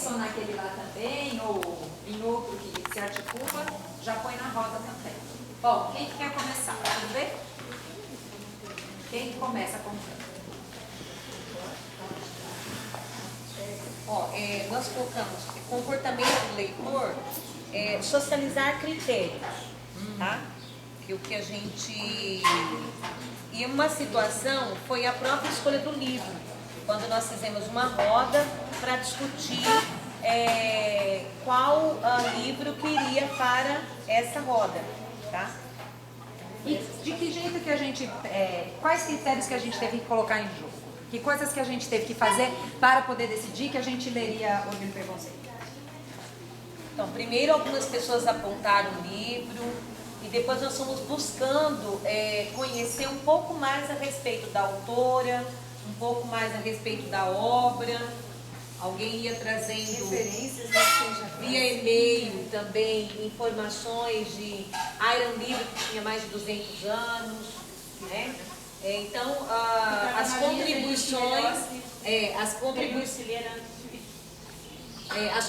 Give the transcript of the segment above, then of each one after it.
pensou naquele lá também, ou em outro que se articula, já põe na roda também. Bom, quem que quer começar? Vamos ver? Quem começa contando? Ó, nós colocamos comportamento do leitor, socializar critérios, tá? Que o que a gente... E uma situação foi a própria escolha do livro, quando nós fizemos uma roda para discutir qual livro que iria para essa roda, tá? E de que jeito que a gente... quais critérios que a gente teve que colocar em jogo? Que coisas que a gente teve que fazer para poder decidir que a gente leria Orgulho e Preconceito? Então, primeiro algumas pessoas apontaram o livro e depois nós fomos buscando conhecer um pouco mais a respeito da autora, um pouco mais a respeito da obra. Alguém ia trazendo referências via e-mail também informações de era um livro que tinha mais de 200 anos, né? Então, as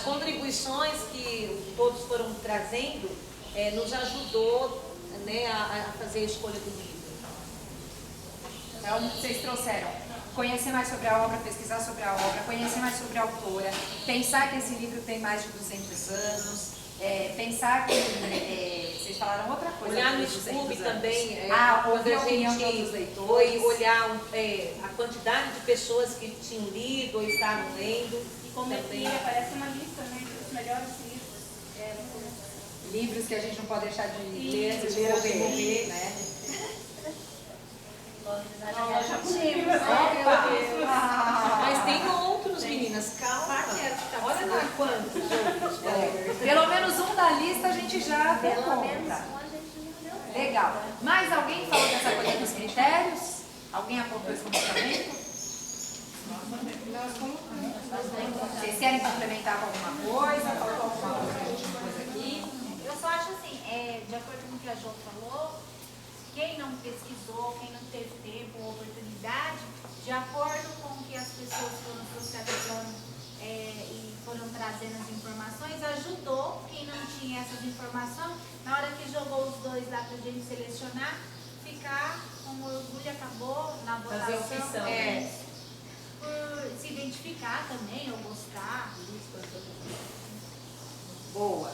contribuições que todos foram trazendo nos ajudou, né, a fazer a escolha do livro. Então, vocês trouxeram conhecer mais sobre a obra, pesquisar sobre a obra, conhecer mais sobre a autora, pensar que esse livro tem mais de 200 anos, pensar que... vocês falaram outra coisa. Olhar no Scooby também, ouvir a opinião de outros leitores. Foi olhar a quantidade de pessoas que tinham lido ou estavam lendo. E como também aparece uma lista, né, dos melhores livros. Livros que a gente não pode deixar de ler antes de morrer, né? Mas tem outros, meninas, calma. Olha lá quantos outros. Pelo menos um da lista a gente já deu conta. Legal. Mais alguém falou dessa coisa dos critérios? Alguém apontou esse comportamento? Vocês querem complementar com alguma coisa? Faltou alguma coisa que a gente pôs aqui? Eu só acho assim, de acordo com o que a Jo falou, quem não pesquisou, quem não teve tempo ou oportunidade, de acordo com o que as pessoas foram socializando e foram trazendo as informações, ajudou quem não tinha essas informações, na hora que jogou os dois lá pra gente selecionar, ficar com o orgulho, acabou na votação. Fazer opção, Por se identificar também, ou gostar. Boa.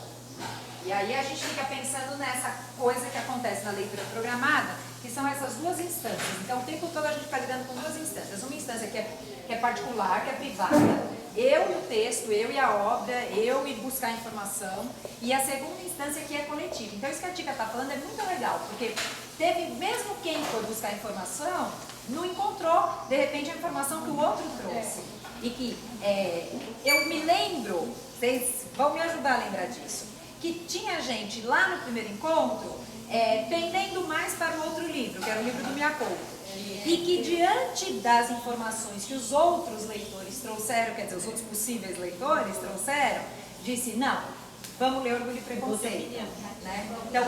E aí a gente fica pensando nessa coisa que acontece na leitura programada, que são essas duas instâncias. Então o tempo todo a gente está lidando com duas instâncias. Uma instância que é particular, que é privada, eu e o texto, eu e a obra, eu e buscar informação. E a segunda instância que é coletiva. Então isso que a Tica está falando é muito legal, porque teve, mesmo quem foi buscar informação, não encontrou, de repente, a informação que o outro trouxe. E que eu me lembro, vocês vão me ajudar a lembrar disso, que tinha gente lá no primeiro encontro pendendo mais para o outro livro, que era o livro do Miyakoto. E que diante das informações que os outros leitores trouxeram, quer dizer, os outros possíveis leitores trouxeram, disse, não, vamos ler Orgulho e Preconceito. Né? Então,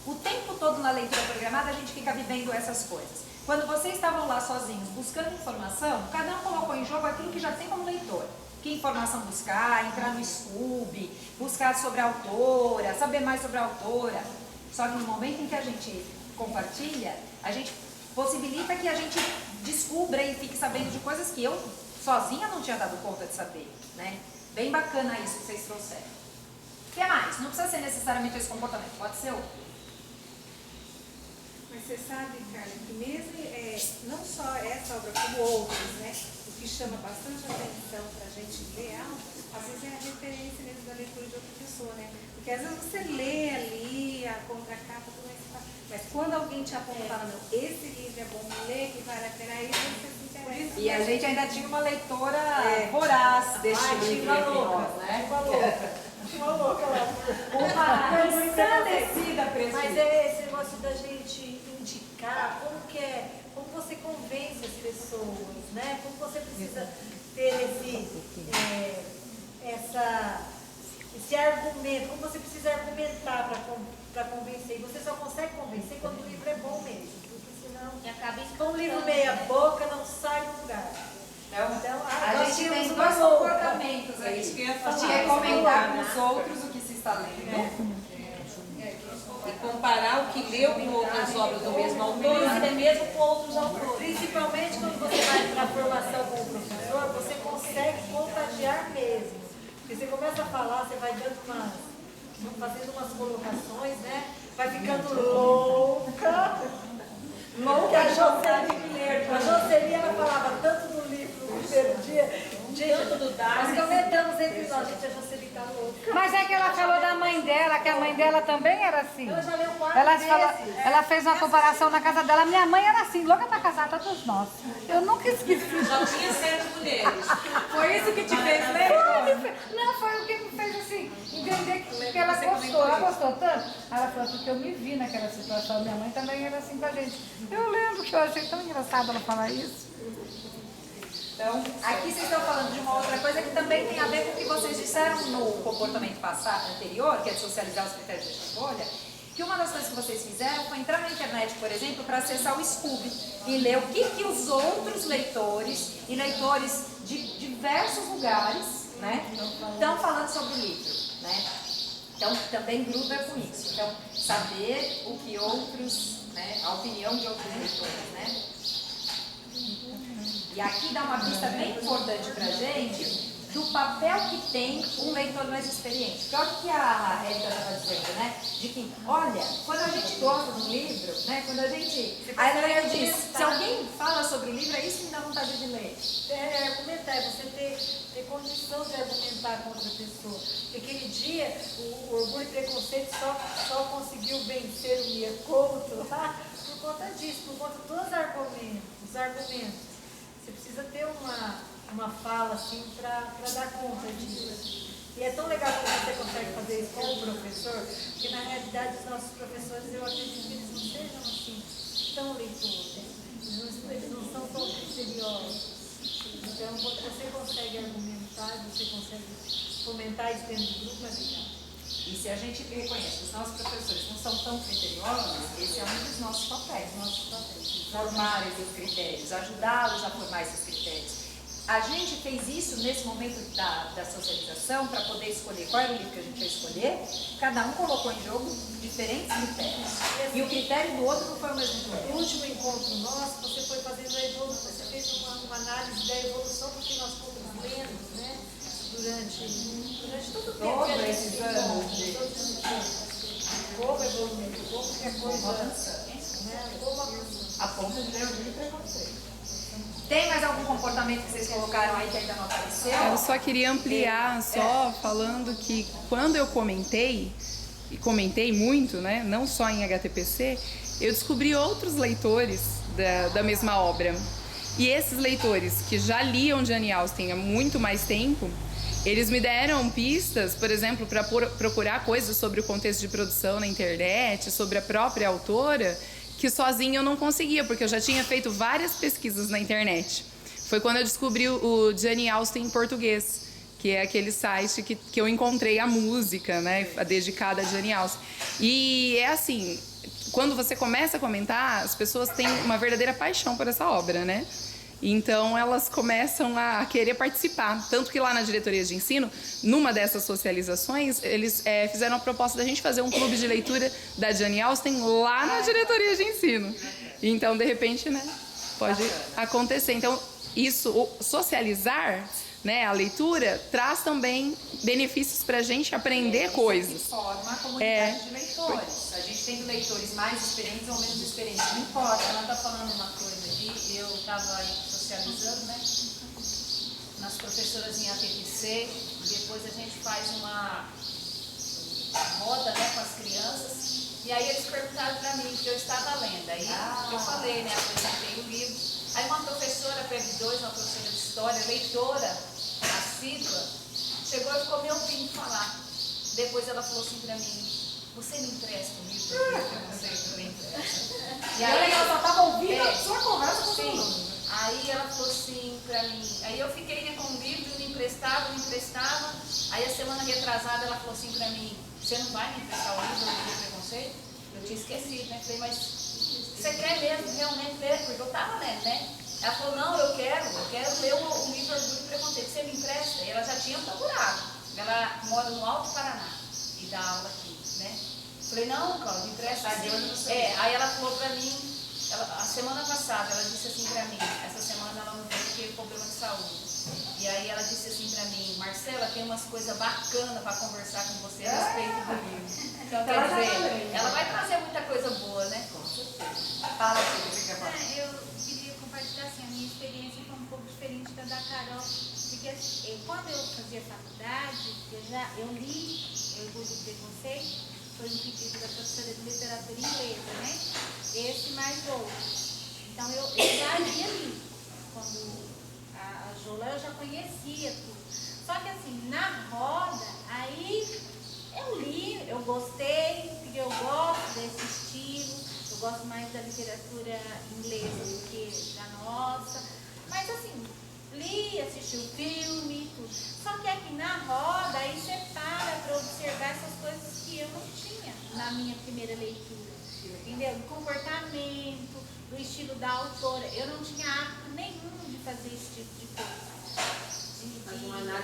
o tempo todo na leitura programada a gente fica vivendo essas coisas. Quando vocês estavam lá sozinhos buscando informação, cada um colocou em jogo aquilo que já tem como leitor. Que informação buscar, entrar no Scooby, buscar sobre a autora, saber mais sobre a autora. Só que no momento em que a gente compartilha, a gente possibilita que a gente descubra e fique sabendo de coisas que eu sozinha não tinha dado conta de saber, né? Bem bacana isso que vocês trouxeram. O que mais? Não precisa ser necessariamente esse comportamento, pode ser outro. Mas você sabe, Carla, que mesmo não só essa obra, como outras, né? O que chama bastante atenção para a gente ler algo, às vezes é a referência mesmo da leitura de outra pessoa, né? Porque às vezes você lê ali a contracapa, tudo mais, mas quando alguém te aponta e fala, não, esse livro é bom, lê que vale a pena, aí você se interessa. E a gente ainda tinha uma leitora voraz deste livro entre nós, né? Uma louca lá. Uma ensandecida preço. Mas é esse negócio da gente indicar como você convence as pessoas, né? Como você precisa ter esse argumento, como você precisa argumentar para convencer. E você só consegue convencer quando o livro é bom mesmo, porque senão um livro meia boca não sai do lugar. Então a gente tem dois comportamentos atentos É isso que eu ia de falar. comentar com os outros o que se está lendo. E comparar o que leu com outras obras do mesmo autor, ou até mesmo com outros autores. Principalmente quando você vai para a formação como professor, você consegue contagiar mesmo. Porque você começa a falar, você vai fazendo umas colocações, né? Vai ficando louca. Louca. A Jocely, ela falava tanto do livro que perdia. Tanto do Darwin. Nós comentamos entre nós, gente, a Jocely tá louca. Mas é que ela falou da mãe dela, que a mãe dela também era assim. Ela já leu 4 vezes. Ela fez uma comparação na casa dela. Minha mãe era assim, louca pra casar, todos nós. Eu nunca esqueci. Só tinha 7 mulheres. Foi isso que te fez ler? Não, foi o que me fez assim, entender que ela gostou. Ela gostou tanto. Ela falou, porque eu me vi naquela situação. Minha mãe também era assim com a gente. Eu lembro que eu achei tão engraçado ela falar isso. Então, aqui vocês estão falando de uma outra coisa que também tem a ver com o que vocês disseram no comportamento passado, anterior, que é de socializar os critérios de escolha, que uma das coisas que vocês fizeram foi entrar na internet, por exemplo, para acessar o Scoob e ler o que os outros leitores e leitores de diversos lugares, né, estão falando sobre o livro, né? Então, também gruda com isso. Então, saber o que outros, né, a opinião de outros leitores, né? E aqui dá uma pista bem importante pra gente do papel que tem um leitor mais experiente. Porque olha o que a Érica estava dizendo, né? De que, olha, quando a gente gosta do livro, né? Quando a gente... A Helena diz, se alguém fala sobre o livro, é isso que me dá vontade de ler. É argumentar, é você ter condição de argumentar com outra pessoa. Porque aquele dia, o Orgulho e Preconceito só conseguiu vencer o Mia Couto lá por conta disso, por conta dos argumentos. Você precisa ter uma fala assim para dar conta disso. E é tão legal quando você consegue fazer isso com o professor, porque na realidade os nossos professores, eu acredito que eles não sejam assim tão leitores, eles não são tão criteriosos. Então, quando você consegue argumentar, você consegue fomentar isso dentro do grupo, é legal. E se a gente reconhece que os nossos professores não são tão criteriosos, esse é um dos nossos papéis. Formar esses critérios, ajudá-los a formar esses critérios. A gente fez isso nesse momento da socialização para poder escolher qual era o livro que a gente ia escolher. Cada um colocou em jogo diferentes critérios. E o critério do outro não foi o mesmo que o No meu. último encontro nosso, você foi fazendo a evolução, você fez uma análise da evolução do que nós fomos lendo, né? Durante todo o tempo que a gente esses se anos encontra, todos esses anos. Como evoluindo, como que a coisa, né? Como avançando. A ponta de ler o livro e preconceito. Tem mais algum comportamento que vocês colocaram aí que ainda não apareceu? Eu só queria ampliar, falando que quando eu comentei, e comentei muito, né, não só em HTPC, eu descobri outros leitores da mesma obra. E esses leitores que já liam Jane Austen há muito mais tempo, eles me deram pistas, por exemplo, para procurar coisas sobre o contexto de produção na internet, sobre a própria autora, que sozinha eu não conseguia, porque eu já tinha feito várias pesquisas na internet. Foi quando eu descobri o Jane Austen em português, que é aquele site que eu encontrei a música, né, dedicada a Jane Austen. E é assim, quando você começa a comentar, as pessoas têm uma verdadeira paixão por essa obra, né? Então elas começam a querer participar. Tanto que lá na diretoria de ensino, numa dessas socializações, eles fizeram a proposta da gente fazer um clube de leitura da Jane Austen lá na diretoria de ensino. Então, de repente, né, pode acontecer. Então, isso, socializar, né, a leitura, traz também benefícios para a gente aprender coisas. Forma a comunidade de leitores. A gente tem leitores mais experientes ou menos experientes, não importa. Ela está falando uma coisa aqui, eu estava socializando, né, nas professoras em ATPC, depois a gente faz uma roda, né, com as crianças, e aí eles perguntaram para mim, que eu estava lendo, aí eu falei, né, apresentei o livro, aí uma professora, PEB2, uma professora de história, leitora, assídua, chegou e ficou me ouvindo falar. Depois ela falou assim para mim, você me empresta um livro? Eu me empresto. E aí ela só estava ouvindo a sua conversa com Sim. todo. Aí ela falou assim pra mim, aí eu fiquei, né, com o livro, me emprestava, aí a semana retrasada ela falou assim pra mim, você não vai me emprestar o livro do preconceito? Eu tinha esquecido, né? Falei, mas você quer mesmo realmente ler? Porque eu tava lendo, né? Ela falou, não, eu quero ler o livro Orgulho e Preconceito, você me empresta? E ela já tinha mora no Alto Paraná e dá aula aqui, né? Falei, não, Cláudia, empresta Tá de olho no assim. seu. Aí ela falou pra mim, a semana passada, ela disse assim pra mim, essa semana ela não veio porque teve problema de saúde. E aí ela disse assim pra mim, Marcela, tem umas coisas bacanas pra conversar com você a respeito do livro. Então, quer dizer, ela vai trazer muita coisa boa, né? Com certeza. Fala, Silvia, o que você quer falar? Eu queria compartilhar assim, a minha experiência foi um pouco diferente da Carol, porque quando eu fazia faculdade, eu li Orgulho e Preconceito, foi um pedido da professora de literatura inglesa, né? Esse mais outro. Então eu já havia lido. Quando a Jola eu já conhecia tudo. Só que assim, na roda, aí eu li, eu gostei, porque eu gosto desse estilo, eu gosto mais da literatura inglesa do que da nossa. Mas assim, li, assisti o filme, tudo. Só que aqui na roda, aí você para observar essas coisas que eu não tinha na minha primeira leitura. Entendeu? Do comportamento, do estilo da autora. Eu não tinha hábito nenhum de fazer esse tipo de coisa.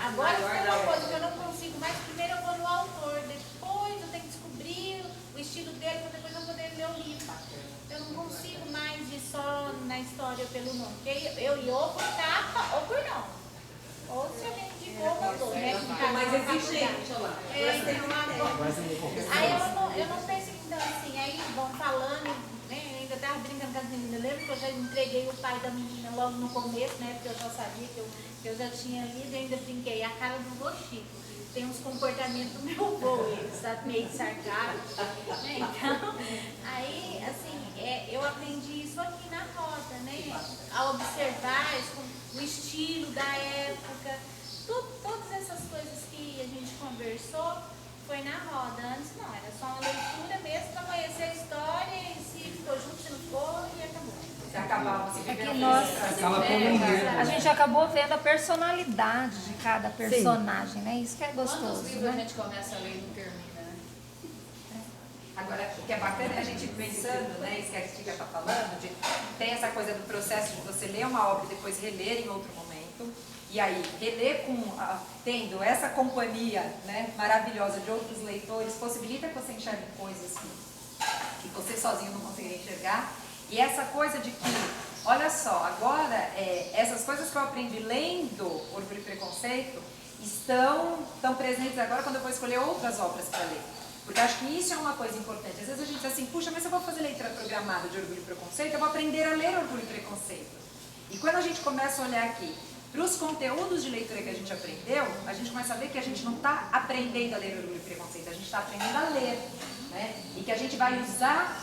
Agora tem uma coisa que eu não consigo mais. Primeiro eu vou no autor, depois eu tenho que descobrir o estilo dele, para depois eu poder ler o livro. Eu não consigo mais ir só na história pelo nome. Porque eu ia ou por capa ou por nome. Ou se alguém indicou, mandou, né? Mais exigente, olha lá. Aí eu não pensei, então assim, aí vão falando, né? Eu ainda estava brincando com as meninas, lembra que eu já entreguei o pai da menina logo no começo, né? Porque eu já sabia que eu já tinha lido e ainda brinquei, a cara do vô Chico. Tem uns comportamentos do meu vô, ele sabe, meio sarcástico, né? Então, aí, assim, eu aprendi isso aqui na roda, né? A observar o estilo da época, todas essas coisas que a gente conversou foi na roda. Antes não, era só uma leitura mesmo para conhecer a história e se ficou junto, se não for, e acabou. Você acabava, você É que viveu nós, isso. a gente acabou vendo a personalidade de cada personagem, né? Isso que é Quantos gostoso, livros a né? gente começa a ler e não termina, né? Agora, o que é bacana é a gente pensando, né, isso que a Cristina está falando, de tem essa coisa do processo de você ler uma obra e depois reler em outro momento, e aí reler tendo essa companhia, né, maravilhosa de outros leitores, possibilita que você enxergue coisas que você sozinho não conseguiria enxergar, e essa coisa de que, olha só, agora, essas coisas que eu aprendi lendo Orgulho e Preconceito estão presentes agora quando eu vou escolher outras obras para ler. Porque acho que isso é uma coisa importante. Às vezes a gente diz assim, puxa, mas se eu vou fazer leitura programada de Orgulho e Preconceito, eu vou aprender a ler Orgulho e Preconceito. E quando a gente começa a olhar aqui para os conteúdos de leitura que a gente aprendeu, a gente começa a ver que a gente não está aprendendo a ler Orgulho e Preconceito, a gente está aprendendo a ler, né? E que a gente vai usar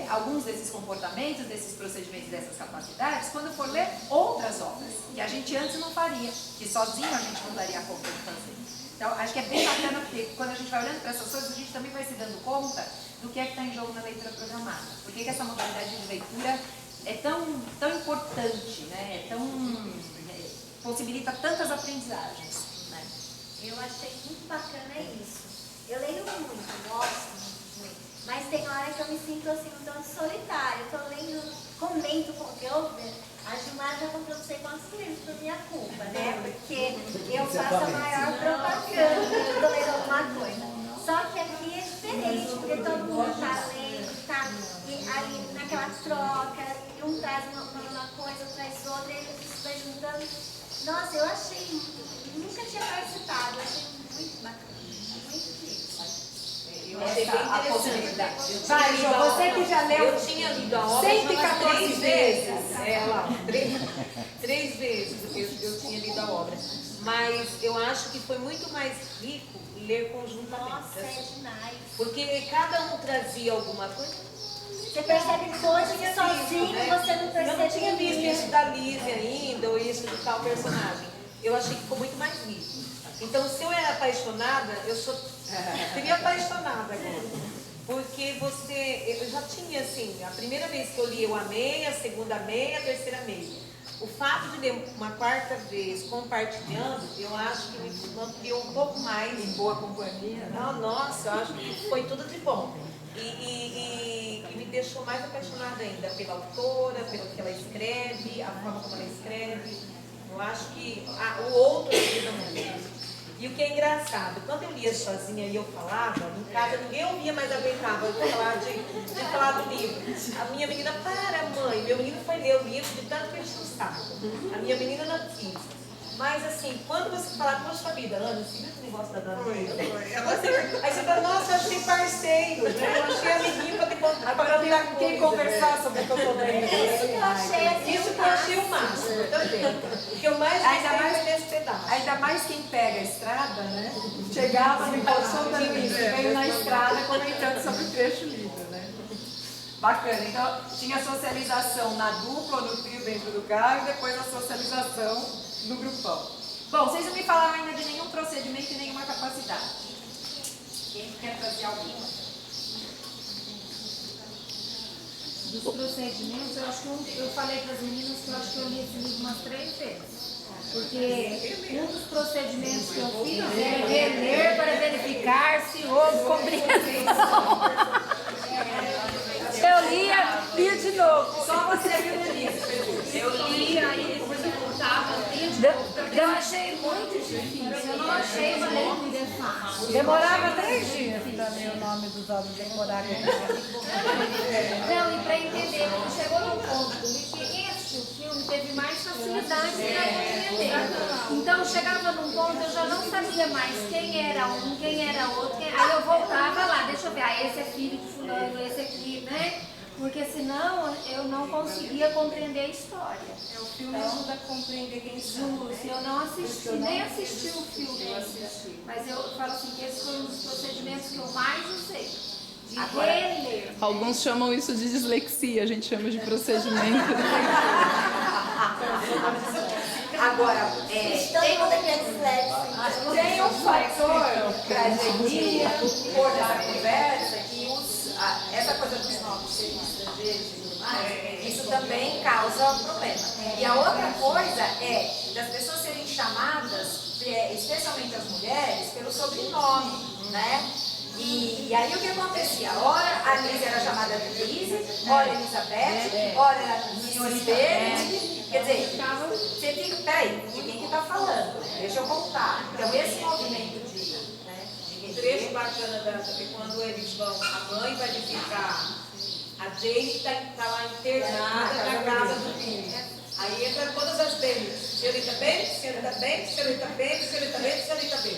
alguns desses comportamentos, desses procedimentos, dessas capacidades, quando for ler outras obras, que a gente antes não faria, que sozinho a gente não daria conta de fazer. Então, acho que é bem bacana, porque quando a gente vai olhando para essas coisas, a gente também vai se dando conta do que é que está em jogo na leitura programada. Por que essa modalidade de leitura é tão importante, né? Possibilita tantas aprendizagens, né? Eu achei muito bacana isso. Eu leio muito, gosto muito, mas tem hora que eu me sinto assim um tanto solitária. Eu tô lendo, comento com o que eu a Gilmar já comprou não sei quantos livros por minha culpa, né? Porque eu faço a maior propaganda que eu tô lendo alguma coisa. Só que aqui é diferente, porque todo mundo tá lendo, tá ali naquela troca, e um traz uma coisa, outro traz outra, e isso vai juntando. Nossa, eu achei, nunca tinha participado, eu achei muito bacana, muito incrível. Eu achei bem a interessante. possibilidade. Eu tinha Vai, lido Jô, a você obra- que já leu Eu tinha lido a obra 114 três vezes. Três vezes eu tinha lido a obra. Mas eu acho que foi muito mais rico ler conjuntamente. Nossa, é demais. Porque cada um trazia alguma coisa. Você percebe coisas que sozinho né? você não percebe. Eu não tinha visto isso da Lizzie ainda, ou isso de tal personagem. Eu achei que ficou muito mais rico. Então, se eu era apaixonada, seria apaixonada agora. Porque eu já tinha assim, a primeira vez que eu li eu amei, a segunda amei, a terceira amei. O fato de ler uma quarta vez compartilhando, eu acho que me ampliou um pouco mais. Em boa companhia. Não, nossa, eu acho que foi tudo de bom. E me deixou mais apaixonada ainda pela autora, pelo que ela escreve, a forma como ela escreve. Eu acho que o outro ajuda muito. E o que é engraçado. Quando eu lia sozinha e eu falava, em casa ninguém ouvia, mas aguentava eu falar do livro. A minha menina, para mãe, meu menino foi ler o livro de tanto que ele encheu o saco. A minha menina não quis. Mas assim, quando você fala, poxa vida, Ana, você viu esse negócio da Dana? Aí você fala, nossa, eu achei parceiro, né? Eu achei amiguinho pra ter contato. Agora eu tenho quem conversar sobre o que eu tô lendo. Isso que eu achei assim, Isso que eu achei o máximo também. O que eu mais gostei foi nesse pedaço. Ainda mais quem pega a estrada, né? Chegava no encontro dando isso, veio na estrada comentando sobre o trecho livre, né? Bacana. Então, tinha socialização na dupla ou no trio dentro do carro e depois a socialização no grupão. Bom, vocês não me falaram ainda de nenhum procedimento e nenhuma capacidade. Quem quer trazer alguém? Dos procedimentos, eu acho que eu falei para as meninas que eu acho que eu li esse livro umas 3 vezes. Porque um dos procedimentos que eu fiz é reler para verificar se houve compreensão. Eu lia de novo. Só você viu no livro. Eu li, aí depois eu voltava, Eu achei muito difícil. eu não achei uma leitura fácil. Demorava 3 dias para ler o nome dos homens decorados. Não, e para entender, quando chegou num ponto do livro, quem assistiu o filme teve mais facilidade para compreender. Então chegava num ponto, eu já não sabia mais quem era um, quem era outro. Aí eu voltava lá, deixa eu ver, esse é filho de fulano, esse aqui, né? Porque senão eu não conseguia compreender a história. O filme ajuda a compreender quem são. Justo, eu não assisti, nem assisti o filme ainda. Mas eu falo assim, que esse foi um dos procedimentos que eu mais usei. De reler. Alguns chamam isso de dislexia, a gente chama de procedimento. Agora, Todo mundo aqui é disléxico. tem um fator para a gente pôr nessa conversa que essa coisa dos novos serviços estrangeiros e tudo mais, isso também causa um problema. E a outra coisa é das pessoas serem chamadas, especialmente as mulheres, pelo sobrenome, né? E aí o que acontecia? Ora a Liz era chamada de Liz, ora Elizabeth, ora Senhorita Verde. Quer dizer, você fica, peraí, de quem que tá falando? Deixa eu contar. Então esse movimento Um trecho bacana é quando eles vão, a mãe vai visitar a Jane, está lá internada na casa do filho. Aí entra todas as bem, senhorita bem, senhorita bem, senhorita bem, senhorita bem, senhorita bem.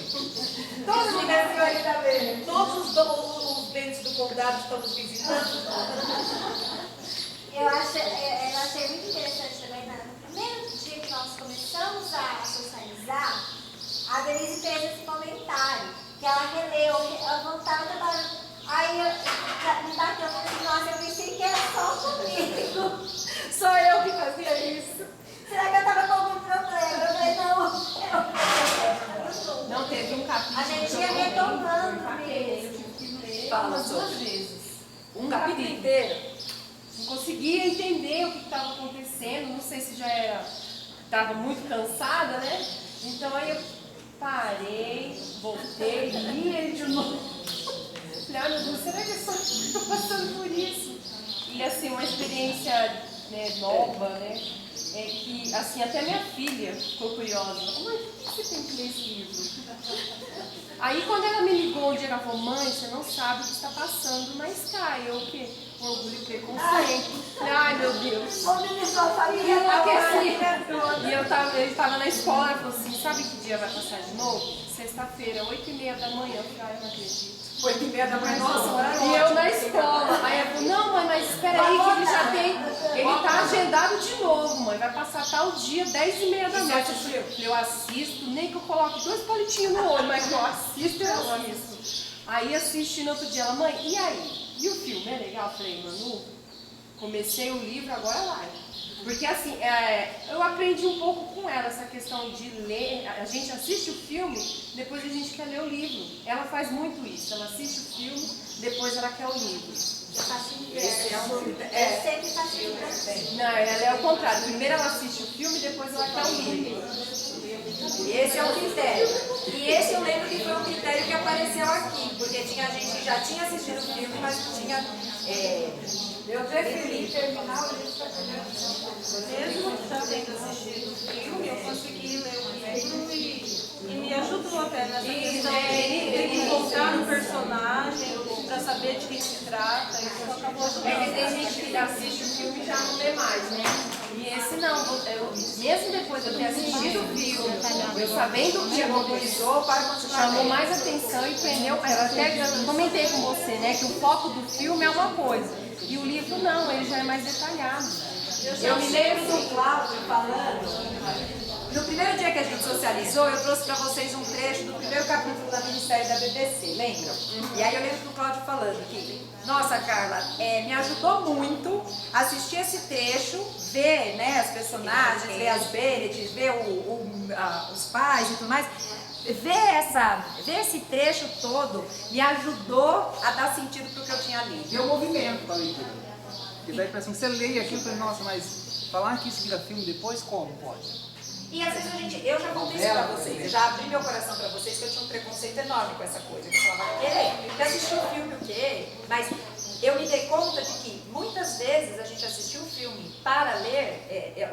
Todas as mulheres senhorita bem. Todos os bens do condado estão nos visitando. Eu achei muito interessante também, no primeiro dia que nós começamos a socializar, a Denise fez esse comentário, que ela releu, voltava, aí me bateu, eu falei assim, nossa, eu pensei que era só comigo. Só eu que fazia isso. Será que eu estava com algum problema? Eu falei, não. Não teve um capítulo. A gente ia retomando mesmo. Fala Umas 2 sobre vezes. um capítulo inteiro. Não conseguia entender o que estava acontecendo, não sei se já estava muito cansada, né? Então aí eu parei, voltei, li ele de novo. Falei, ah, meu Deus, será que eu só estou passando por isso? E assim, uma experiência nova, né? É que, assim, até minha filha ficou curiosa. Mãe, por que você tem que ler esse livro? Aí quando ela me ligou um dia, ela falou, mãe, você não sabe o que está passando na Sky. Eu o quê? Orgulho e preconceito. Ai, meu Deus. E eu enlouqueci. E ele estava na escola, ela falou assim, sabe que dia vai passar de novo? Sexta-feira, 8h30 da manhã. Eu falei, ai, eu não acredito. 8h30 da manhã, nossa, horário E eu na escola. Aí ela falou, não, mãe, mas espera aí que ele já tem. Ele tá agendado de novo, mãe. Vai passar tal dia, 10h30 da noite. Eu assisto, nem que eu coloque 2 palitinhos no olho, mas que eu assisto, eu assisto. Aí assisti no outro dia, ela, mãe, e aí? E o filme é legal? Eu falei, Manu, comecei o livro, agora vai. Porque assim, eu aprendi um pouco com ela essa questão de ler. A gente assiste o filme, depois a gente quer ler o livro. Ela faz muito isso. Ela assiste o filme, depois ela quer o livro. Eu faço Esse é um Eu sempre faço isso. Não, ela é o contrário. Primeiro ela assiste o filme, depois ela quer o livro. Esse é o critério. E esse eu lembro que foi um critério que apareceu aqui, porque tinha gente que já tinha assistido o filme, mas não tinha. Eu preferi terminar o livro para primeira. Mesmo já tendo assistido o filme, eu consegui ler o livro e E me ajudou até nessa questão de encontrar no personagem, para saber de quem se trata. Isso acabou ajudando. É que tem gente que assiste o filme e já não lê mais, né? E esse não, mesmo depois de eu ter assistido o filme, eu sabendo o que mobilizou, chamou mais atenção e prendeu. Eu até comentei com você, né, que o foco do filme é uma coisa, e o livro não, ele já é mais detalhado. Eu me lembro do Cláudio falando. No primeiro dia que a gente socializou, eu trouxe para vocês um trecho do primeiro capítulo da minissérie da BBC, lembram? E aí eu lembro do Cláudio falando que, nossa, Carla, me ajudou muito assistir esse trecho, ver, né, as personagens, ver as Bennet, ver os pais e tudo mais. Ver esse trecho todo me ajudou a dar sentido para o que eu tinha lido. E o movimento da leitura. Porque daí parece que você lê aquilo e fala, nossa, mas falar que isso vira filme depois, como pode? E às vezes eu já contei isso pra vocês, eu já abri meu coração pra vocês que eu tinha um preconceito enorme com essa coisa. Que eu falava, que assistiu o filme o quê? Mas eu me dei conta de que muitas vezes a gente assistiu o filme para ler,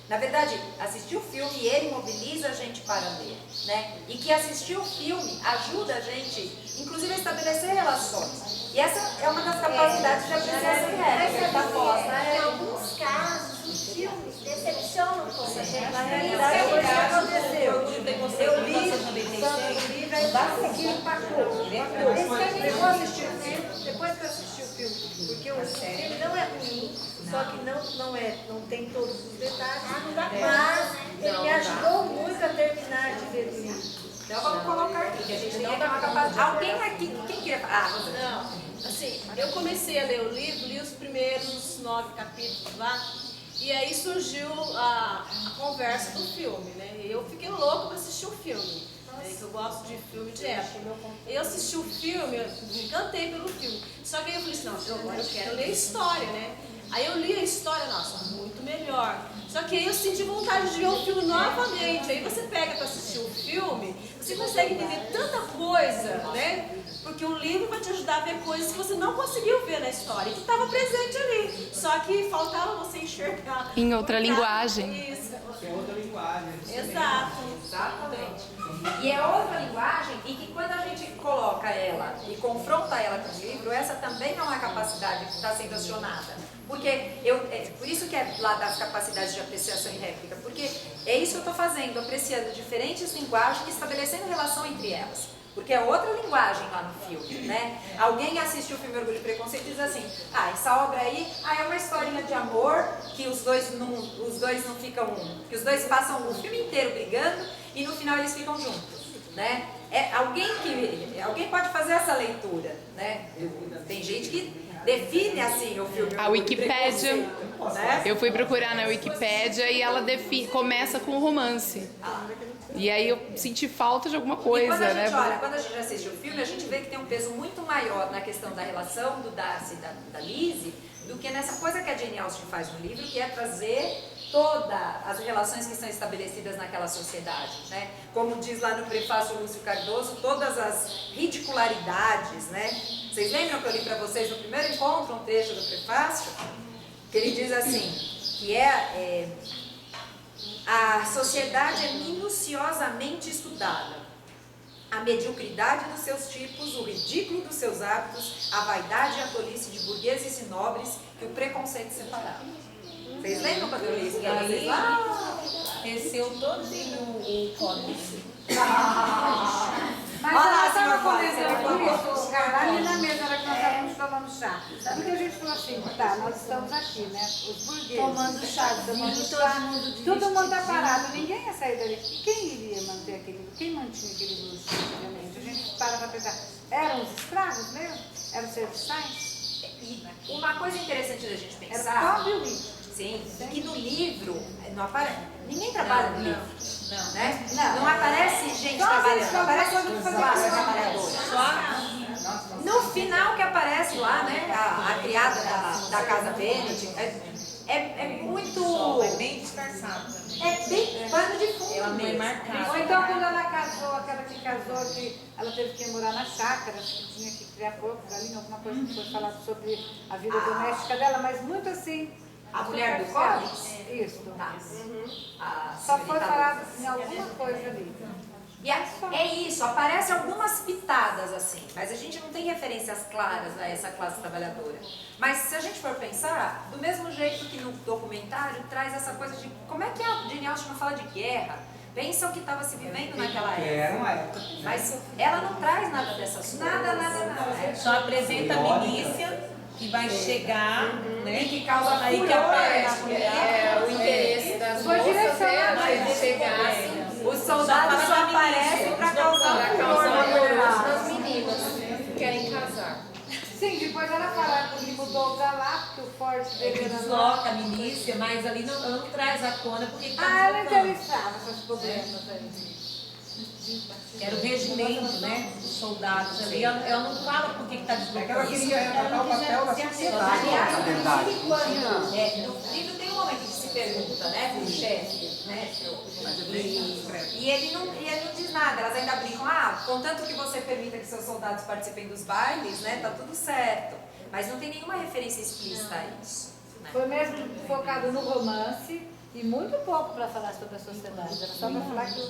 na verdade, assistir o filme e ele mobiliza a gente para ler, né? E que assistir o filme ajuda a gente, inclusive, a estabelecer relações. E essa é uma das capacidades de apreciação Em alguns casos, os filmes decepcionam um pouco a gente. Na realidade, foi o que aconteceu. Eu li, o livro, aí aquilo impactou. Eu assisti o filme, depois que eu assisti o filme, porque o filme não é ruim, só que não tem todos os detalhes, mas ele me ajudou muito a terminar de ver o livro. Então vamos colocar aqui, que a gente tem que ter uma capacidade. Alguém aqui, quem queria falar? Não, assim, eu comecei a ler o livro, li os primeiros 9 capítulos lá, e aí surgiu a conversa do filme, né? E eu fiquei louco para assistir o filme, né? Que eu gosto de filme de época. Eu assisti o filme, eu me encantei pelo filme. Só que aí eu falei assim, não, agora eu quero ler a história, né? Aí eu li a história, nossa, muito melhor. Só que aí eu senti vontade de ver o filme novamente. Aí você pega para assistir o filme, você consegue entender tanta coisa, né? Porque o livro vai te ajudar a ver coisas que você não conseguiu ver na história, e que estava presente ali. Só que faltava você enxergar. Em outra linguagem. Isso. É outra linguagem. Exato. Exatamente. E é outra linguagem e que quando a gente coloca ela e confronta ela com o livro, essa também é uma capacidade que está sendo acionada. Porque por isso que é lá das capacidades de apreciação e réplica, porque é isso que eu estou fazendo, apreciando diferentes linguagens e estabelecendo relação entre elas. Porque é outra linguagem lá no filme, né? Alguém assiste o filme Orgulho e Preconceito e diz assim, essa obra aí, é uma historinha de amor, que os dois não ficam, que os dois passam o filme inteiro brigando e no final eles ficam juntos, né? Alguém pode fazer essa leitura, né? Tem gente que define assim o filme. A Wikipédia, né? eu fui procurar na Wikipédia e ela começa com romance. E aí eu senti falta de alguma coisa, e né? Quando a gente assiste o filme, a gente vê que tem um peso muito maior na questão da relação do Darcy e da Lizzie do que nessa coisa que a Jane Austen faz no livro, que é trazer todas as relações que são estabelecidas naquela sociedade, né? Como diz lá no prefácio Lúcio Cardoso, todas as ridicularidades, né? Vocês lembram que eu li para vocês no primeiro encontro um trecho do prefácio? Que ele diz assim, que a sociedade é minuciosamente estudada. A mediocridade dos seus tipos, o ridículo dos seus hábitos, a vaidade e a tolice de burgueses e nobres que o preconceito separava. Vocês lembram quando eu li isso para vocês lá? Desceu todinho o código. Mas ela estava conversando isso, cara, ali na mesa, era que nós estávamos tomando chá. Porque a gente falou assim, nós estamos aqui, né? Os burgueses. Tomando chá, todo mundo está parado, ninguém ia sair dali. Quem iria manter aquele luxo? Quem mantinha aquele luxo antigamente? A gente para pensar, eram os escravos mesmo? Eram os serviçais? Uma coisa interessante da gente pensar... Era o livro. Sim, que no livro não aparece. Ninguém trabalha no livro. Né? Não aparece gente trabalhando, aparece classe trabalhadora. No final que aparece lá, né? A criada da casa Bennet, é muito. É bem disfarçado. É bem pano de fundo. Ela não é marcada. Ou então quando ela casou, aquela que casou, que ela teve que morar na chácara, que tinha que criar porcos ali, alguma coisa que foi falado sobre a vida doméstica dela, mas muito assim. A mulher do Collins? Isso. Tá. Só foi falado em alguma coisa ali. E é isso, aparecem algumas pitadas assim, mas a gente não tem referências claras a essa classe trabalhadora. Mas se a gente for pensar, do mesmo jeito que no documentário traz essa coisa de como é que a Jane Austen fala de guerra, pensa o que estava se vivendo naquela época. Mas ela não traz nada dessas coisas. Nada. Só apresenta a milícia que vai chegar, né? E que causa aí que furor, aparece o interesse das moças de chegar. Os soldados só aparecem para causar furor nas meninas que querem casar. Sim, depois ela fala que mudou pra lá, porque o forte dele Ele era desloca a milícia, mas ali não traz à tona porque tá ela deslocando. interessava com os problemas aí. Era o regimento, né? Dos soldados ali. Ela não fala por que está deslocando. Ela queria retratar o papel da sociedade, na verdade. No livro tem um momento que se pergunta, né, pro chefe, né, e ele não diz nada, elas ainda brincam, contanto que você permita que seus soldados participem dos bailes, né, tá tudo certo. Mas não tem nenhuma referência explícita a isso. Né? Foi mesmo focado no romance e muito pouco para falar sobre a sociedade. Era só para falar que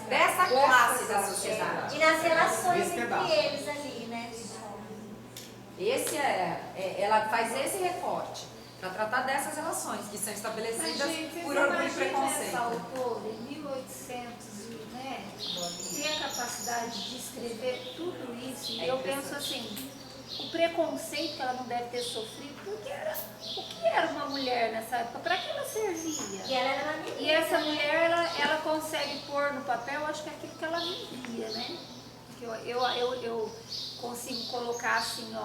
dessa classe da sociedade. E nas relações entre eles ali, né? Ela faz esse recorte para tratar dessas relações que são estabelecidas por orgulho e preconceito. Essa autora, em 1800, né, tem a capacidade de escrever tudo isso, e eu penso assim, o preconceito que ela não deve ter sofrido, porque o que era uma mulher nessa época? Para que ela servia? E ela era uma menina. E essa mulher, ela consegue pôr no papel, acho que é aquilo que ela vivia, né? Eu consigo colocar assim,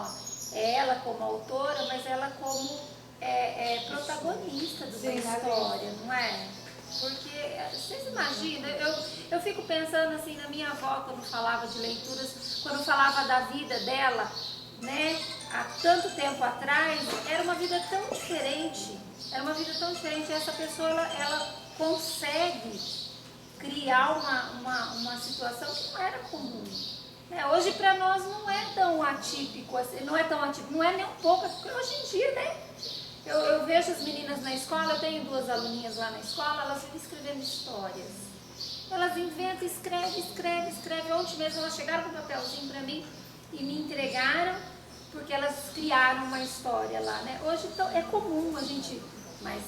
ela como autora, mas ela como protagonista da história, não é? Porque, vocês imaginam, eu fico pensando assim na minha avó quando falava de leituras, quando falava da vida dela, né, há tanto tempo atrás, era uma vida tão diferente, essa pessoa, ela consegue criar uma situação que não era comum. Hoje para nós não é tão atípico, assim, não é nem um pouco, porque hoje em dia, né, eu vejo as meninas na escola, eu tenho 2 aluninhas lá na escola, elas vivem escrevendo histórias. Elas inventam, escrevem. Ontem mesmo elas chegaram com um papelzinho para mim e me entregaram, porque elas criaram uma história lá, né? Hoje então, é comum a gente, mas,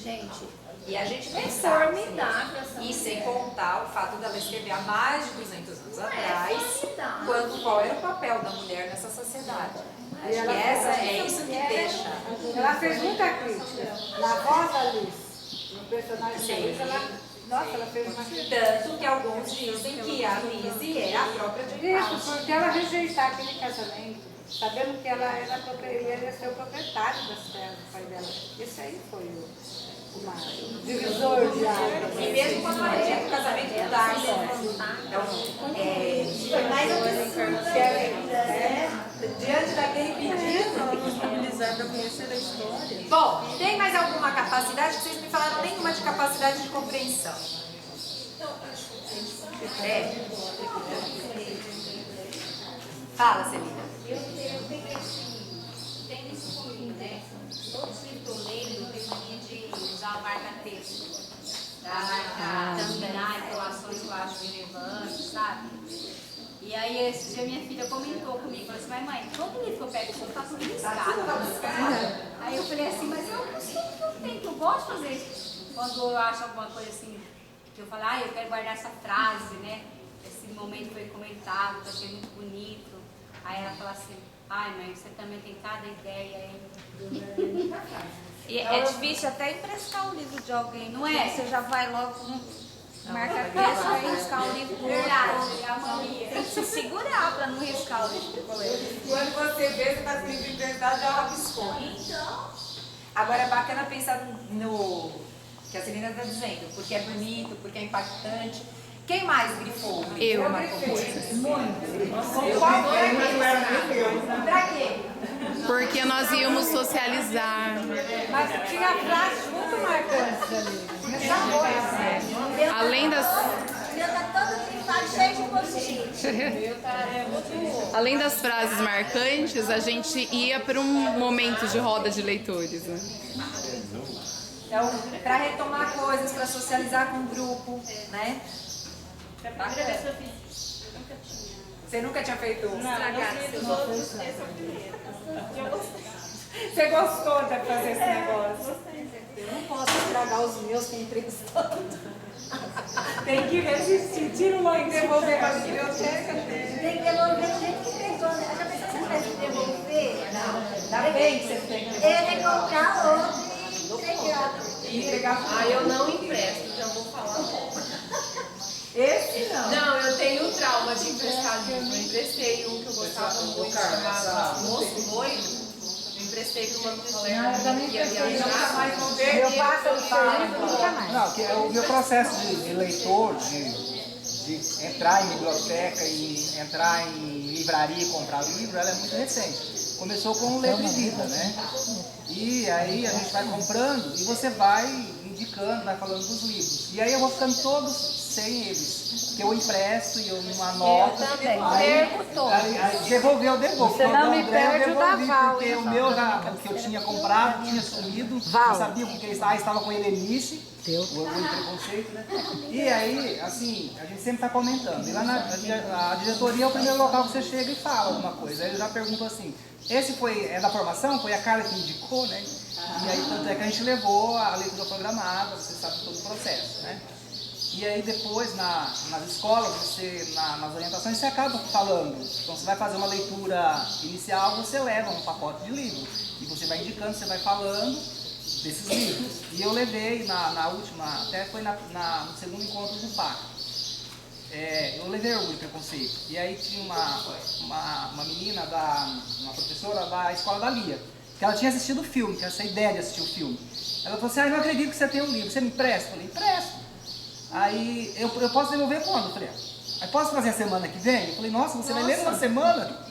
gente, e a gente é pensar, formidável essa e sem mulher. contar o fato dela escrever há mais de 200 anos atrás, formidável. qual era o papel da mulher nessa sociedade. Acho que é isso que deixa. Ela fez muita crítica. Na voz da Liz, no personagem da Liz, ela fez uma crítica. Tanto que alguns dizem que a Lizzie é a própria Jane Austen. Isso, porque ela rejeitar aquele casamento, sabendo que ele ia ser o proprietário das terras do pai dela. Esse aí foi o divisor de águas. E mesmo quando ela rejeitou o casamento do Darcy. Então, Foi mais diante daquele pedido, nos mobilizar para conhecer a história. Bom, tem mais alguma capacidade? Vocês me falaram nenhuma de capacidade de compreensão. Fala, Celina. Eu peguei assim, tem isso comigo, né? Todos os livros que eu leio, eu tenho mania de usar o marca-texto. Pra marcar, terminar informações que eu acho relevantes, sabe? E aí, esse dia minha filha comentou comigo, falou assim, mas mãe, todo livro que eu pego, eu faço tudo riscado. Aí eu falei assim, mas é um costume que eu tenho, que eu gosto de fazer isso. Quando eu acho alguma coisa assim, que eu falo, eu quero guardar essa frase, né? Esse momento foi comentado, que eu achei muito bonito. Aí ela fala assim, mãe, você também tem cada ideia aí. E é difícil até emprestar o livro de alguém, não é? Você já vai logo marca texto e riscar o livro do Verdade, tem que se segurar para não riscar o livro do colega. Quando você vê, você está com o livro emprestado, já rabiscou. Então. Agora é bacana pensar no que a Celina está dizendo, porque é bonito, porque é impactante. Quem mais grifou? Eu. Pra quê? Porque nós íamos socializar. Mas tinha frases muito marcantes ali. Além das, O meu tá todo grifado, cheio de post-it. além das frases marcantes, a gente ia para um momento de roda de leitores. Né? Então, para retomar coisas, para socializar com o grupo, né? Foi a primeira vez que eu fiz. Eu nunca tinha. Você nunca tinha feito Estragado. Esse é o primeiro. Eu gostei. Você gostou de fazer esse negócio? Eu não posso estragar os meus com emprestando. Tem que resistir. Tira o mãe e devolver para a biblioteca. Tem que devolver do jeito que pegou, né? Já pensou se eu tivesse que devolver? Não, ainda bem que você tem que Eu ia comprar outro e entregar. E pegar Ah, eu não empresto, já vou falar logo. esse não. Não, eu tenho trauma de emprestar livro. Eu emprestei um que eu gostava muito, chamado Moço Loiro. Eu emprestei para uma colega Não, eu também que ia emprestei, viajar. nunca mais vou ver. Meu pássaro feliz nunca mais. Não, que o meu processo de leitor, de entrar em biblioteca e entrar em livraria e comprar livro, ela é muito recente. Começou com o Letra e Vida, né? E aí a gente vai comprando e você vai indicando, vai falando dos livros. E aí eu vou ficando todos sem eles. Que eu empresto e eu não anoto. Eu também, Aí, perco todos. aí devolver eu devolvo. Você não me André, eu perde o da devolvi, Val, porque hein, o Val? meu já, o que eu tinha comprado tinha sumido. Val. Eu sabia o que ele estava. Estava com Helenice, o Orgulho e Preconceito, né? E aí, assim, a gente sempre está comentando. E lá a diretoria é o primeiro local que você chega e fala alguma coisa. Aí eu já pergunto assim, esse é da formação? Foi a Carla que indicou, né? E aí, tanto é que a gente levou a leitura programada, você sabe todo o processo, né? E aí depois, nas escolas, nas orientações, você acaba falando. Então, você vai fazer uma leitura inicial, você leva um pacote de livros. E você vai indicando, você vai falando desses livros. E eu levei na última, até foi no segundo encontro do PAC. Eu levei Orgulho e Preconceito. E aí tinha uma menina, uma professora da escola da Lia, que ela tinha assistido o filme, tinha essa ideia de assistir o filme. Ela falou assim, eu não acredito que você tem um livro, você me empresta? Eu falei, empresto. Aí, eu posso devolver quando? Eu falei, aí posso fazer a semana que vem? Eu falei, nossa, você vai ler numa semana?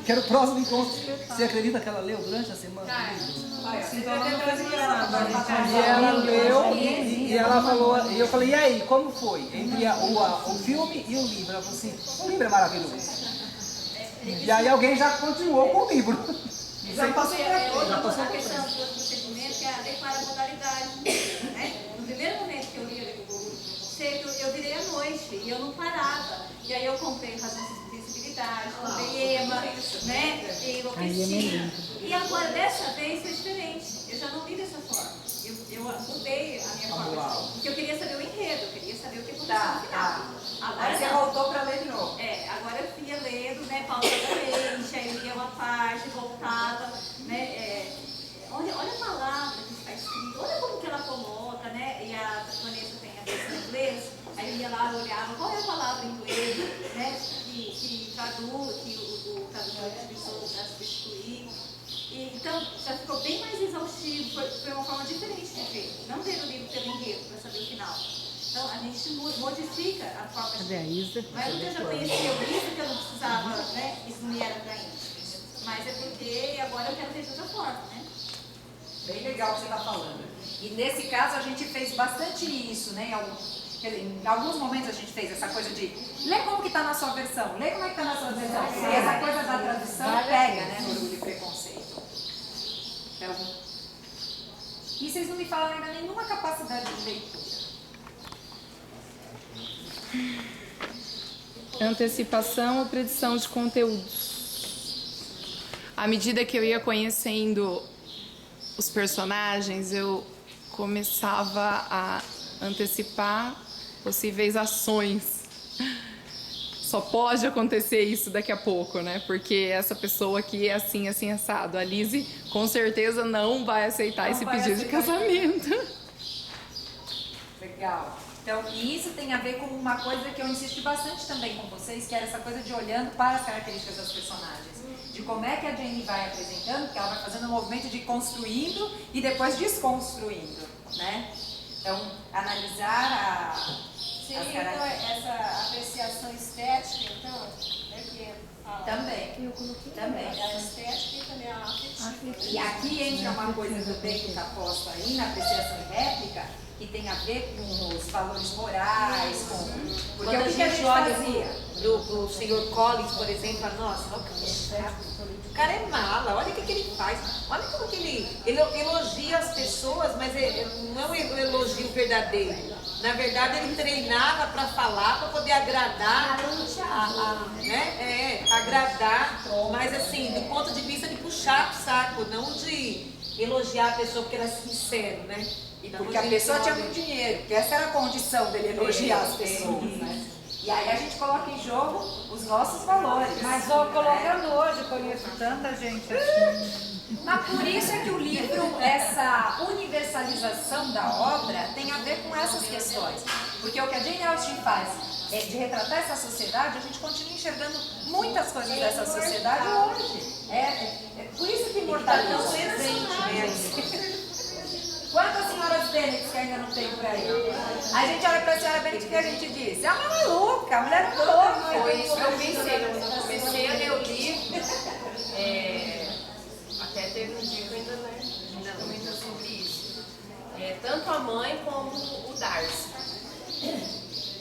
Quero o próximo encontro. Você acredita que ela leu durante a semana? E ela leu e ela falou, e eu falei, e aí, como foi? Entre o filme e o livro. Ela falou assim, o livro é maravilhoso. E aí alguém já continuou com o livro. Já passou a questão do procedimento, que é adequar a modalidade. Né? No primeiro momento que eu li o conceito, eu virei à noite e eu não parava. E aí eu comprei Razões de Sensibilidade, comprei EMA, né? E enlouqueci. E agora, dessa vez, foi diferente. Eu já não li dessa forma. Eu mudei a minha forma. Porque eu queria saber o enredo, eu queria saber o que aconteceu no final. Agora Aí você voltou para ler de novo. Agora eu ia lendo, né, pausadamente, aí lia uma parte, voltava, né, olha a palavra que está escrita, olha como que ela coloca, né, e a Vanessa tem a versão em inglês, aí eu ia lá, olhava, qual é a palavra em inglês, né, que traduz, que o tradutor utilizou para substituir. Então, já ficou bem mais exaustivo, foi uma forma diferente de ver, não ver o livro pelo enredo para saber o final. Então, a gente modifica a forma de ver. Não é porque eu já conhecia o livro que eu não precisava, né? Isso não me era atraente. Mas é porque agora eu quero ver de outra forma, né? Bem legal o que você está falando. E nesse caso a gente fez bastante isso, né? Em alguns momentos a gente fez essa coisa de lê como que está na sua versão, lê como é que está na sua versão. E essa coisa da tradução pega, né? No Orgulho e Preconceito. Então, e vocês não me falaram ainda nenhuma capacidade de leitura. Antecipação ou predição de conteúdos. À medida que eu ia conhecendo os personagens, eu começava a antecipar possíveis ações. Só pode acontecer isso daqui a pouco, né? Porque essa pessoa aqui é assim, assim, assado. A Lizzie com certeza não vai aceitar esse pedido de casamento. Legal. Então, e isso tem a ver com uma coisa que eu insisti bastante também com vocês, que era essa coisa de olhando para as características das personagens. De como é que a Jane vai apresentando, porque ela vai fazendo um movimento de construindo e depois desconstruindo, né? Então, analisar Seria então essa apreciação estética, então, né, que também. Também. A estética e também a afetiva. E aqui entra uma coisa também que está posta aí na apreciação e réplica, que tem a ver com os valores morais, com... Porque o que a gente fazia? pro senhor Collins, por exemplo, fala, nossa, olha que chato. O cara é mala, olha o que ele faz. Olha como que ele elogia as pessoas, mas não é um elogio verdadeiro. Na verdade, ele treinava para falar, para poder agradar, né? Agradar, mas assim, do ponto de vista de puxar o saco, não de elogiar a pessoa porque ela é sincero, né? E porque a pessoa tinha muito dinheiro, porque essa era a condição dele elogiar as pessoas, né? E aí a gente coloca em jogo os nossos valores. Mas ó, colocando hoje, eu conheço tanta gente assim. Mas por isso é que o livro, essa universalização da obra, tem a ver com essas questões. Porque o que a Jane Austen faz é de retratar essa sociedade, a gente continua enxergando muitas coisas dessa sociedade hoje. Por isso que imortaliza. Quantas senhoras Bennett que ainda não tem por aí? A gente olha para a senhora Bennett, o que a gente diz? É uma maluca, a mulher é louca. Foi isso que eu pensei, quando eu comecei a ler o livro, até teve um dia que eu ainda comentou sobre isso. Tanto a mãe como o Darcy.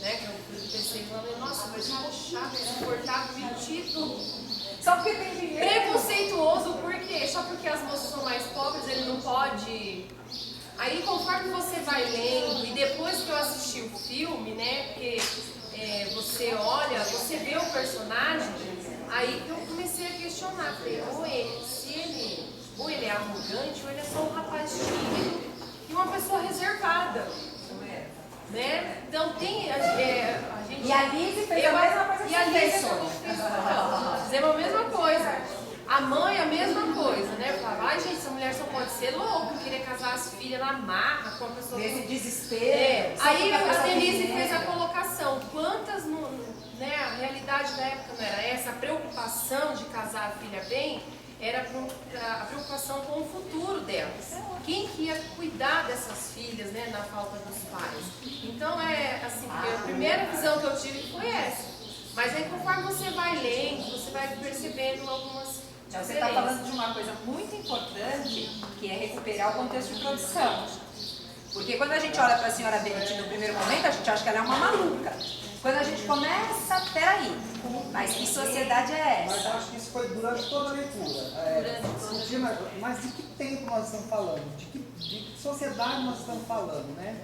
Né, que eu pensei, falando, nossa, mas chato, insuportável, metido. Só porque tem dinheiro. Preconceituoso, por quê? Só porque as moças são mais pobres, ele não pode. Aí, conforme você vai lendo, e depois que eu assisti o filme, né, porque você olha, você vê o personagem, aí eu comecei a questionar, falei, ou ele é arrogante, ou ele é só um rapaz tímido e uma pessoa reservada, né? Então tem a gente... E a Lizzie fez a mesma coisa que e a você fez, fizemos a mesma coisa. A mãe, a mesma coisa, né? Falava, ai gente, essa mulher só pode ser louca, querer casar as filhas na marra com uma pessoa... Nesse desespero. Aí a Denise fez a colocação, quantas, né, a realidade da época não era essa, a preocupação de casar a filha bem, era a preocupação com o futuro delas. Quem que ia cuidar dessas filhas, né, na falta dos pais? Então, assim, a primeira visão que eu tive foi essa. Mas aí, conforme você vai lendo, você vai percebendo algumas... Você está falando de uma coisa muito importante, que é recuperar o contexto de produção. Porque quando a gente olha para a senhora Bennett no primeiro momento, a gente acha que ela é uma maluca. Quando a gente começa, peraí, mas que sociedade é Mas essa? eu acho que isso foi durante toda a leitura. Mas de que tempo nós estamos falando? De que sociedade nós estamos falando, né?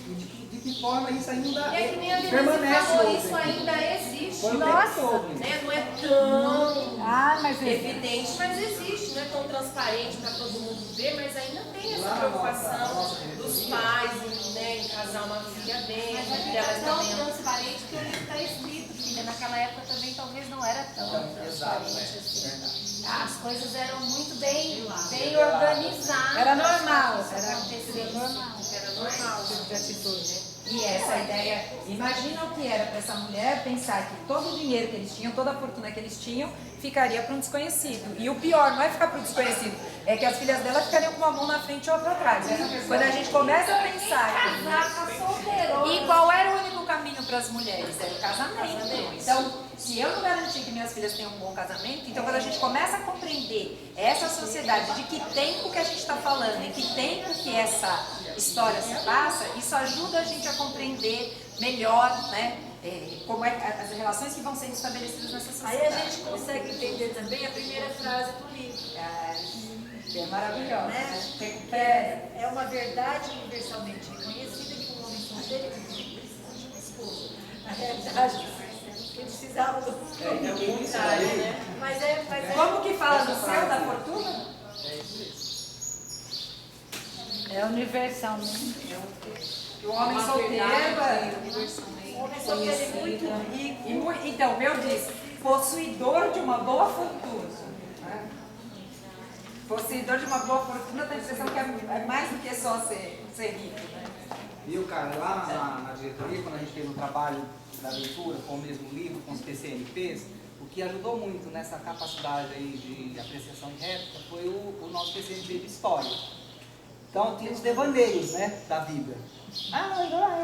E de que forma isso ainda E é que nem a Denise permanece falou, hoje. isso ainda existe. Foi o tempo Nossa, todo. né? Não é tão mas evidente, mas existe, não é tão transparente para todo mundo ver, mas ainda tem essa preocupação dos pais, né, em casar uma filha bem, Mas a é delas tão também. transparente que o livro está escrito, filha. Naquela época também talvez não era tão transparente assim. As coisas eram muito bem organizadas. Era normal, Era normal. Era normal. de atitude. E essa ideia, imagina o que era para essa mulher pensar que todo o dinheiro que eles tinham, toda a fortuna que eles tinham, ficaria para um desconhecido. E o pior não é ficar para um desconhecido, é que as filhas dela ficariam com uma mão na frente e outra atrás. Quando a gente começa a pensar e qual era o único caminho para as mulheres? Era o casamento. Então, se eu não garantir que minhas filhas tenham um bom casamento, então quando a gente começa a compreender essa sociedade, de que tempo que a gente está falando, em que tempo que essa história se passa, isso ajuda a gente a compreender melhor, né, como as relações que vão sendo estabelecidas nessa sociedade. Aí a gente consegue entender também a primeira frase do livro. Que é maravilhosa. Né? Recupera. É uma verdade universalmente reconhecida que um homem solteiro precisa de uma esposa. Na realidade, ele precisava do contrário, né? Mas é Como que fala do céu da fortuna? É universal, né? O homem solteiro um homem solteiro e muito rico. então, meu diz, possuidor de uma boa fortuna. Né? Possuidor de uma boa fortuna tem a impressão que é mais do que só ser rico. Né? Viu, cara, lá na diretoria, quando a gente fez um trabalho da leitura com o mesmo livro, com os PCNPs, o que ajudou muito nessa capacidade aí de apreciação e réplica foi o nosso PCNP de história. Então tinha os devaneios, né, da vida.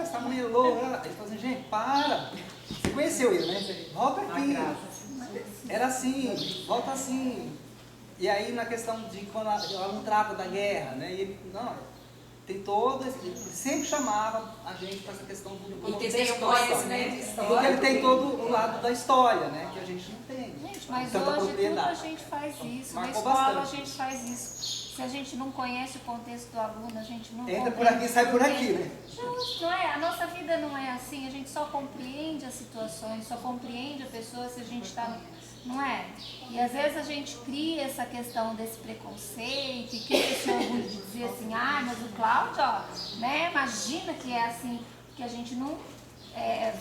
Essa mulher louca. Ele falou assim, gente, para. Você conheceu ele, né? Volta aqui. Era assim, volta assim. E aí na questão de quando ela não trata da guerra, né? E ele, não, tem todo esse, sempre chamava a gente para essa questão do Porque da tem o história, conhecimento né? histórico. Porque ele tem todo o lado da história, né? Que a gente não tem. Gente, mas tanta hoje tudo a propriedade. gente faz isso. Na Marcou escola bastante. a gente faz isso. Se a gente não conhece o contexto do aluno, a gente não Entra por compreende aqui, sai por aqui, ninguém. né? Justo, não é? A nossa vida não é assim. A gente só compreende as situações, só compreende a pessoa se a gente está... Não é? E às vezes a gente cria essa questão desse preconceito, e cria esse orgulho de dizer assim, ah, mas o Cláudio, ó, né? Imagina que é assim, que a gente não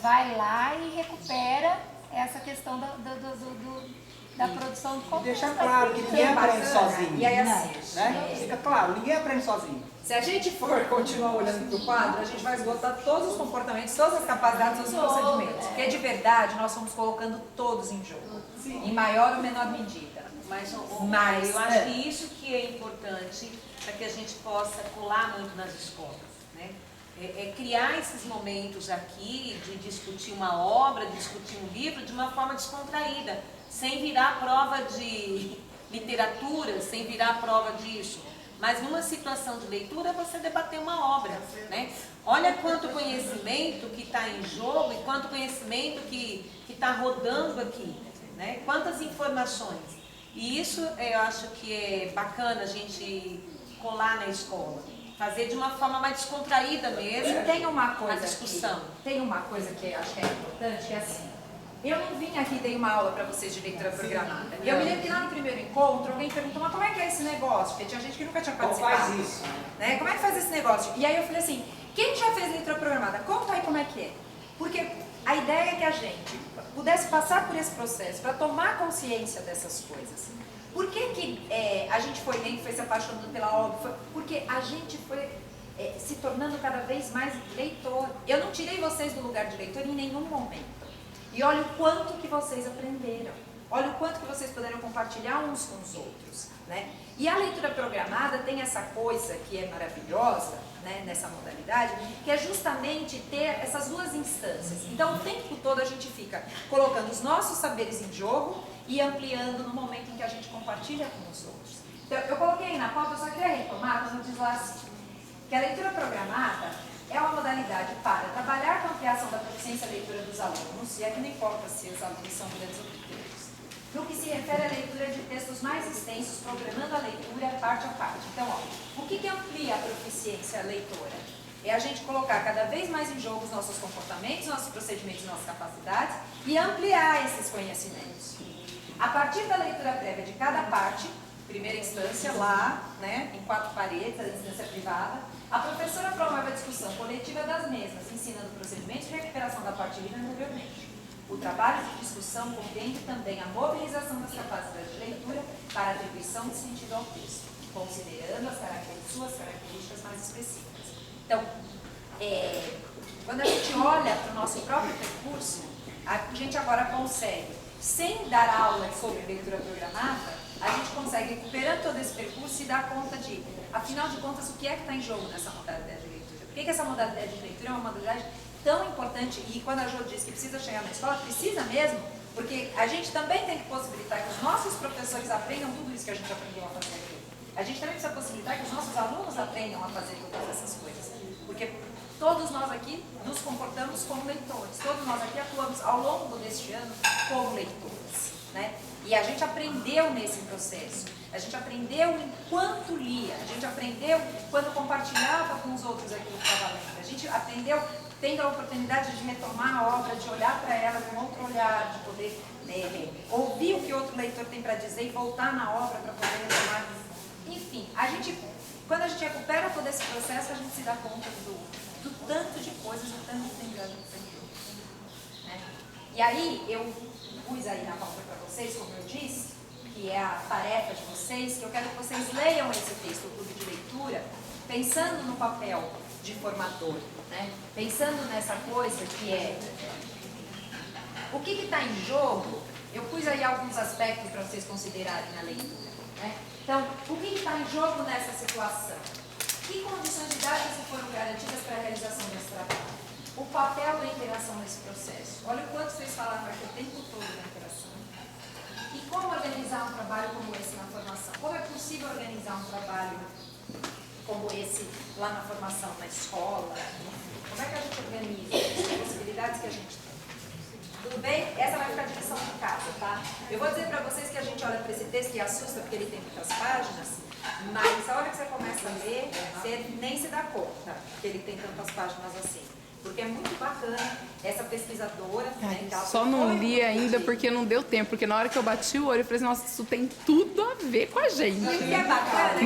vai lá e recupera essa questão da produção de conteúdo. Deixar claro que ninguém aprende sozinho. E aí assim, né? Fica claro, ninguém aprende sozinho. se a gente for continuar olhando para o quadro, a gente vai esgotar todos os comportamentos, todas as capacidades, todos os procedimentos. Porque de verdade nós estamos colocando todos em jogo, em maior ou menor medida. Mas Mas, eu acho que isso que é importante para que a gente possa colar muito nas escolas, né? É criar esses momentos aqui de discutir uma obra, de discutir um livro de uma forma descontraída, sem virar prova de literatura, sem virar prova disso. Mas numa situação de leitura, você debater uma obra, né? Olha quanto conhecimento que está em jogo e quanto conhecimento que está rodando aqui, né? Quantas informações. E isso eu acho que é bacana a gente colar na escola. Fazer de uma forma mais descontraída mesmo. E tem uma coisa a discussão. Tem uma coisa que eu acho que é importante, que é assim. Eu não vim aqui e dei uma aula para vocês de leitura programada. E eu me lembro que lá no primeiro encontro, alguém perguntou, mas como é que é esse negócio? Porque tinha gente que nunca tinha Como participado. faz isso? Né? Como é que faz esse negócio? E aí eu falei assim, quem já fez leitura programada? Conta aí como é que é. Porque a ideia é que a gente pudesse passar por esse processo para tomar consciência dessas coisas. Por que a gente foi lendo, foi se apaixonando pela obra? Porque a gente foi se tornando cada vez mais leitor. Eu não tirei vocês do lugar de leitor em nenhum momento. E olha o quanto que vocês aprenderam. Olha o quanto que vocês puderam compartilhar uns com os outros, né? E a leitura programada tem essa coisa que é maravilhosa, né, nessa modalidade, que é justamente ter essas duas instâncias. Então, o tempo todo a gente fica colocando os nossos saberes em jogo e ampliando no momento em que a gente compartilha com os outros. Então, eu coloquei aí na pauta, eu só queria retomar, quando diz lá assim, que a leitura programada é uma modalidade para trabalhar com a ampliação da proficiência leitura dos alunos, e aqui não importa se os alunos são grandes ou pequenos, no que se refere à leitura de textos mais extensos, programando a leitura parte a parte. Então, ó, o que amplia a proficiência leitora? É a gente colocar cada vez mais em jogo os nossos comportamentos, nossos procedimentos, nossas capacidades e ampliar esses conhecimentos. A partir da leitura prévia de cada parte, primeira instância lá, né, em 4 paredes, a instância privada, a professora promove a discussão coletiva das mesmas, ensinando procedimentos de recuperação da parte lida anteriormente. O trabalho de discussão compreende também a mobilização das capacidades de leitura para a atribuição de sentido ao texto, considerando suas características mais específicas. Então, quando a gente olha para o nosso próprio percurso, a gente agora consegue, sem dar aula sobre leitura programada, a gente consegue recuperar todo esse percurso e dar conta de, afinal de contas, o que é que está em jogo nessa modalidade de leitura? Por que essa modalidade de leitura é uma modalidade tão importante? E quando a Jo diz que precisa chegar na escola, precisa mesmo, porque a gente também tem que possibilitar que os nossos professores aprendam tudo isso que a gente aprendeu a fazer aqui. A gente também precisa possibilitar que os nossos alunos aprendam a fazer todas essas coisas. Porque todos nós aqui nos comportamos como leitores, todos nós aqui atuamos ao longo deste ano como leitores, né? E a gente aprendeu nesse processo, a gente aprendeu enquanto lia, a gente aprendeu quando compartilhava com os outros aquilo que estava lendo, a gente aprendeu tendo a oportunidade de retomar a obra, de olhar para ela com outro olhar, de poder ouvir o que outro leitor tem para dizer e voltar na obra para poder retomar. Enfim, quando a gente recupera todo esse processo, a gente se dá conta do tanto de coisas, do tanto de tem grande que né? E aí, eu pus aí na pauta para vocês, como eu disse, que é a tarefa de vocês, que eu quero que vocês leiam esse texto, o Clube de Leitura, pensando no papel de formador, né? Pensando nessa coisa que é o que está em jogo. Eu pus aí alguns aspectos para vocês considerarem na leitura, né? Então, o que está em jogo nessa situação? Que condições didáticas foram garantidas para a realização desse trabalho? O papel da interação nesse processo. Olha o quanto vocês falaram aqui o tempo todo da interação. E como organizar um trabalho como esse na formação? Como é possível organizar um trabalho como esse lá na formação, na escola? Como é que a gente organiza as possibilidades que a gente tem? Tudo bem? Essa vai ficar a direção de casa, tá? Eu vou dizer para vocês que a gente olha para esse texto e assusta porque ele tem muitas páginas, mas a hora que você começa a ler, você nem se dá conta que ele tem tantas páginas assim. Porque é muito bacana essa pesquisadora. Ai, né, só não li ainda porque não deu tempo, porque na hora que eu bati o olho, eu falei assim, nossa, isso tem tudo a ver com a gente. E o que é bacana é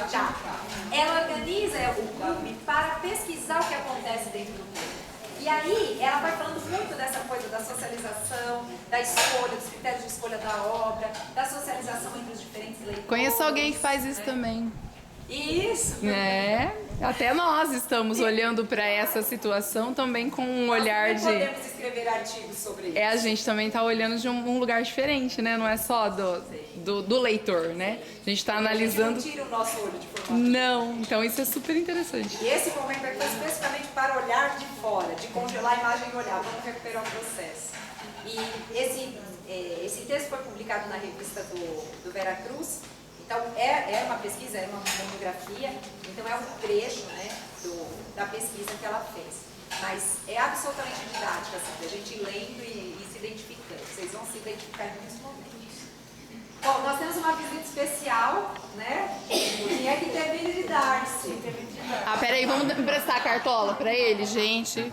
que ela organiza o clube para pesquisar o que acontece dentro do clube. E aí, ela vai falando muito dessa coisa da socialização, da escolha, dos critérios de escolha da obra, da socialização entre os diferentes leitores. Conheço alguém que faz isso também. Isso! É, até nós estamos olhando para essa situação também com um olhar de... podemos escrever artigos sobre isso. A gente também está olhando de um lugar diferente, né? Não é só do leitor, né? A gente está analisando... A gente não tira o nosso olho de formato. Não, então isso é super interessante. E esse momento aqui é especificamente para olhar de fora, de congelar a imagem e olhar, vamos recuperar o processo. E esse texto foi publicado na revista do Veracruz. Então, é uma pesquisa, é uma monografia, então é um trecho, né, da pesquisa que ela fez. Mas é absolutamente didática, assim, a gente lendo e se identificando. Vocês vão se identificar em muitos momentos. Bom, nós temos uma visita especial, né? Quem é que teve de Darcy? Ah, peraí, vamos emprestar a cartola para ele, gente.